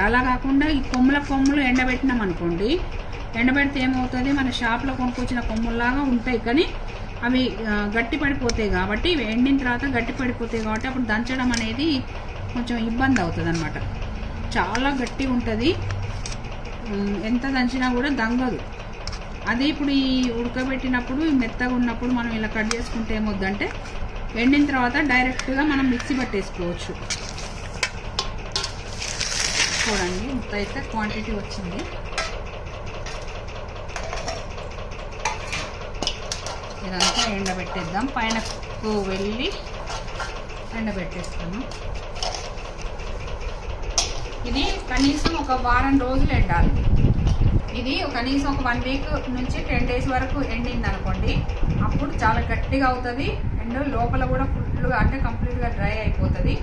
అలా కాకుండా ఈ కొమ్ములు ఎండబెట్టినాం అనుకోండి, ఎండబెడితే ఏమవుతుంది, మన షాప్లో కొనుక్కొచ్చిన కొమ్ముల్లాగా ఉంటాయి కానీ అవి గట్టి పడిపోతాయి. కాబట్టి ఎండిన తర్వాత గట్టి పడిపోతాయి కాబట్టి అప్పుడు దంచడం అనేది కొంచెం ఇబ్బంది అవుతుంది అన్నమాట. చాలా గట్టి ఉంటుంది, ఎంత దంచినా కూడా దంగదు. అదే ఇప్పుడు ఈ ఉడకబెట్టినప్పుడు మెత్తగా ఉన్నప్పుడు మనం ఇలా కట్ చేసుకుంటే ఏమవుద్దంటే ఎండిన తర్వాత డైరెక్ట్గా మనం మిక్సీ పట్టేసుకోవచ్చు. చూడండి ఇంత అయితే క్వాంటిటీ వచ్చింది. ఇదంతా ఎండబెట్టేద్దాం. పైనకు వెళ్ళి ఎండబెట్టేస్తాను. ఇది కనీసం ఒక వారం రోజులు ఎండాలి. ఇది కనీసం ఒక 1 వీక్ నుంచి 10 days వరకు ఎండింది అనుకోండి, అప్పుడు చాలా గట్టిగా అవుతుంది అండ్ లోపల కూడా ఫుల్గా అంటే కంప్లీట్గా డ్రై అయిపోతుంది.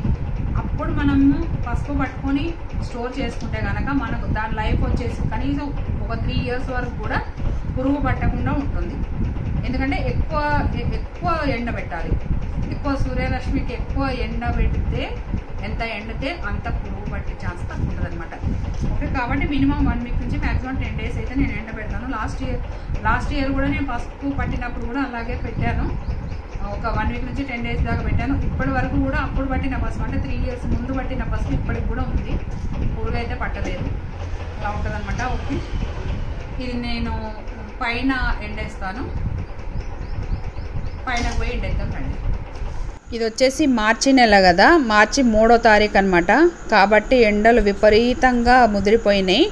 అప్పుడు మనము పసుపు పట్టుకొని స్టోర్ చేసుకుంటే కనుక మనకు దాని లైఫ్ వచ్చేసి కనీసం ఒక 3 years వరకు కూడా పురుగు పట్టకుండా ఉంటుంది. ఎందుకంటే ఎక్కువ ఎండ పెట్టాలి. ఎక్కువ సూర్యరశ్మికి ఎక్కువ ఎండ పెడితే ఎంత ఎండితే అంత పురుగు పట్టే ఛాన్స్ తక్కువ ఉంటుంది అనమాట. ఓకే, కాబట్టి మినిమం 1 వీక్ నుంచి మ్యాక్సిమం 10 days అయితే నేను ఎండ పెడతాను. లాస్ట్ ఇయర్ కూడా నేను పసుపు పట్టినప్పుడు కూడా అలాగే పెట్టాను. ఒక 1 వీక్ నుంచి 10 days దాకా పెట్టాను. ఇప్పటి వరకు కూడా అప్పుడు పట్టిన పసుపు అంటే 3 years ముందు పట్టిన పసుపు ఇప్పటికి కూడా ఉంది, పురుగు అయితే పట్టలేదు. అలా ఉంటుంది అనమాట. ఓకే, ఇది నేను పైన ఎండేస్తాను. పైన పోయి ఎండేద్దాం రండి. ఇది వచ్చేసి మార్చి నెల కదా, మార్చి 3వ తారీఖు అనమాట. కాబట్టి ఎండలు విపరీతంగా ముదిరిపోయినాయి.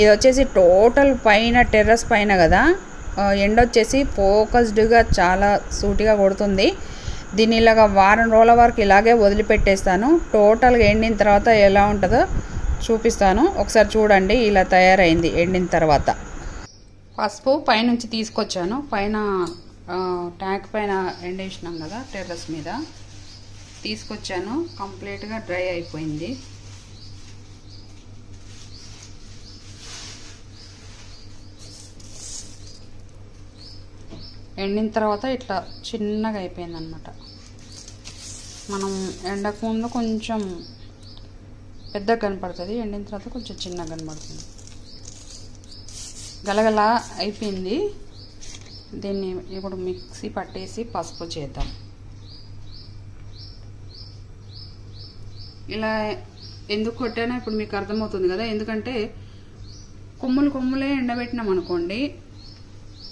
ఇది వచ్చేసి టోటల్ పైన టెర్రస్ పైన కదా, ఎండ వచ్చేసి ఫోకస్డ్గా చాలా సూటిగా కొడుతుంది. దీన్ని ఇలాగా వారం రోజుల వరకు ఇలాగే వదిలిపెట్టేస్తాను. టోటల్గా ఎండిన తర్వాత ఎలా ఉంటుందో చూపిస్తాను. ఒకసారి చూడండి, ఇలా తయారైంది ఎండిన తర్వాత. పసుపు పైనుంచి తీసుకొచ్చాను. పైన ట్యాంక్ పైన ఎండేసినాం కదా, టెర్రస్ మీద తీసుకొచ్చాను. కంప్లీట్గా డ్రై అయిపోయింది. ఎండిన తర్వాత ఇట్లా చిన్నగా అయిపోయింది అనమాట. మనం ఎండకు ముందు కొంచెం పెద్దగా కనపడుతుంది, ఎండిన తర్వాత కొంచెం చిన్నగా కనపడుతుంది. గలగల అయిపోయింది. దీన్ని ఇప్పుడు మిక్సీ పట్టేసి పసుపు చేద్దాం. ఇలా ఎందుకు కొట్టానో ఇప్పుడు మీకు అర్థమవుతుంది కదా. ఎందుకంటే కొమ్ములే ఎండబెట్టినాం అనుకోండి,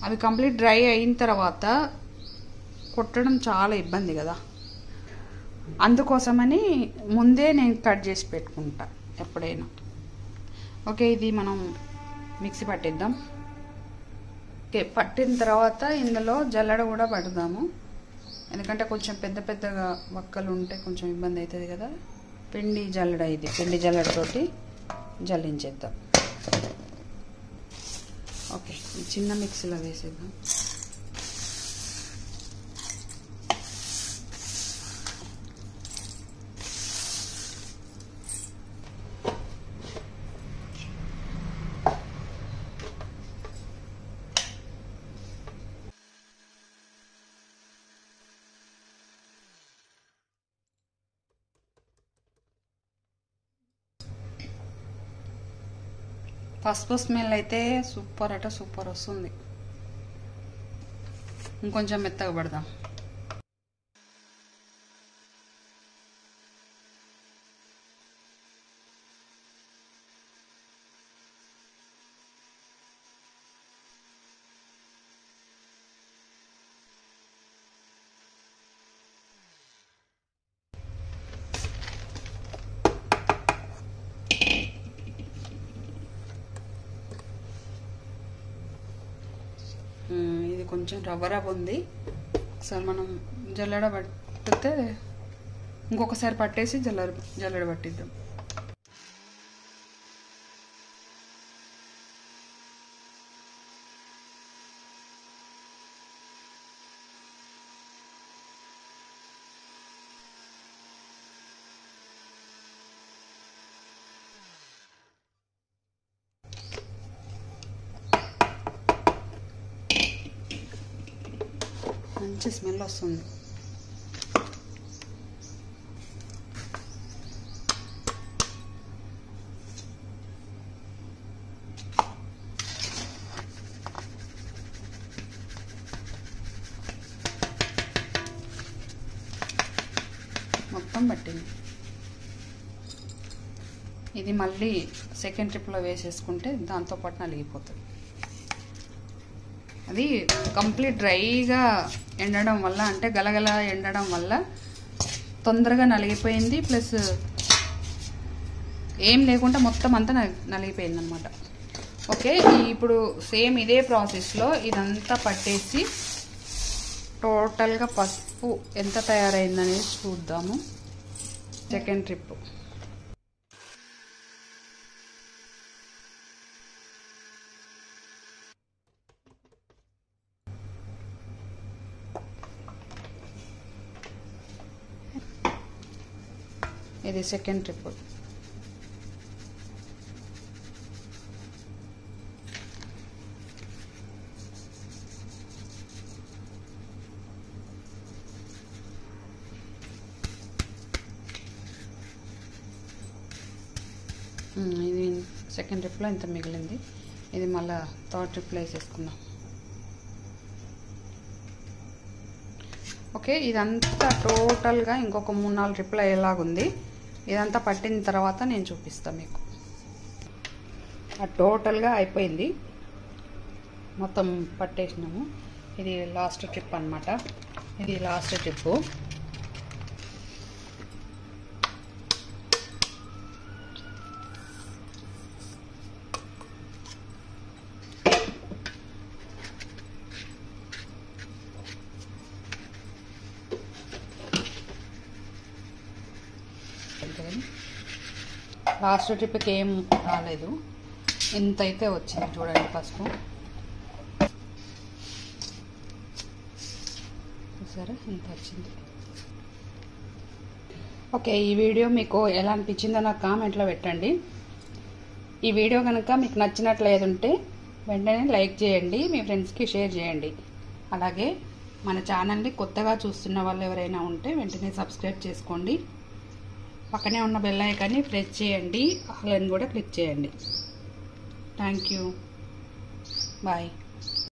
అవి కంప్లీట్ డ్రై అయిన తర్వాత కొట్టడం చాలా ఇబ్బంది కదా. అందుకోసమని ముందే నేను కట్ చేసి పెట్టుకుంటా ఎప్పుడైనా. ఓకే, ఇది మనం మిక్సీ పట్టిద్దాం. ఓకే, పట్టిన తర్వాత ఇందులో జల్లెడ కూడా పడదాము. ఎందుకంటే కొంచెం పెద్దగా వక్కలు ఉంటే కొంచెం ఇబ్బంది అవుతుంది కదా. పిండి జల్లెడ, ఇది పిండి జల్లెడతోటి జల్లించేద్దాం. ఓకే, చిన్న మిక్సీలో వేసేద్దాం. పసుపు స్మెల్ అయితే సూపర్ అంటే సూపర్ వస్తుంది. ఇంకొంచెం మెత్తగా పడదాం. ఇది కొంచెం రవ్వ ఉంది. ఒకసారి మనం జల్లెడ పట్టితే ఇంకొకసారి పట్టేసి జల్లెడ పట్టిద్దాం. మంచి స్మెల్ వస్తుంది. పట్టింది. ఇది మళ్ళీ సెకండ్ ట్రిప్లో వేసేసుకుంటే దాంతోపాటు నలిగిపోతుంది. అది కంప్లీట్ డ్రైగా ఎండడం వల్ల, అంటే గలగల ఎండడం వల్ల తొందరగా నలిగిపోయింది. ప్లస్ ఏం లేకుండా మొత్తం అంతా నలిగిపోయింది అనమాట. ఓకే, ఇప్పుడు సేమ్ ఇదే ప్రాసెస్లో ఇదంతా పట్టేసి టోటల్గా పసుపు ఎంత తయారైందనేది చూద్దాము. Second trip. ఇది సెకండ్ ట్రిప్. ఇది సెకండ్ ట్రిప్లో ఇంత మిగిలింది. ఇది మళ్ళీ థర్డ్ ట్రిప్లో వేసేసుకుందాం. ఓకే, ఇదంతా టోటల్గా ఇంకొక 3-4 ట్రిప్లు అయ్యేలాగుంది. ఇదంతా పట్టిన తర్వాత నేను చూపిస్తాను మీకు. టోటల్గా అయిపోయింది, మొత్తం పట్టేసినాము. ఇది లాస్ట్ ట్రిప్ అన్నమాట. ఇది లాస్ట్ ట్రిప్పు. లాస్ట్ ట్రిప్కి ఏం రాలేదు, ఇంత అయితే వచ్చింది చూడండి పసుపు. సరే, ఇంత వచ్చింది. ఓకే, ఈ వీడియో మీకు ఎలా అనిపించిందో నాకు కామెంట్లో పెట్టండి. ఈ వీడియో కనుక మీకు నచ్చినట్లయితే వెంటనే లైక్ చేయండి, మీ ఫ్రెండ్స్కి షేర్ చేయండి. అలాగే మన ఛానల్ని కొత్తగా చూస్తున్న వాళ్ళు ఎవరైనా ఉంటే వెంటనే సబ్స్క్రైబ్ చేసుకోండి. పక్కనే ఉన్న బెల్ ఐకాన్ని ప్రెస్ చేయండి, ఆల్ అని కూడా క్లిక్ చేయండి. Thank you, bye.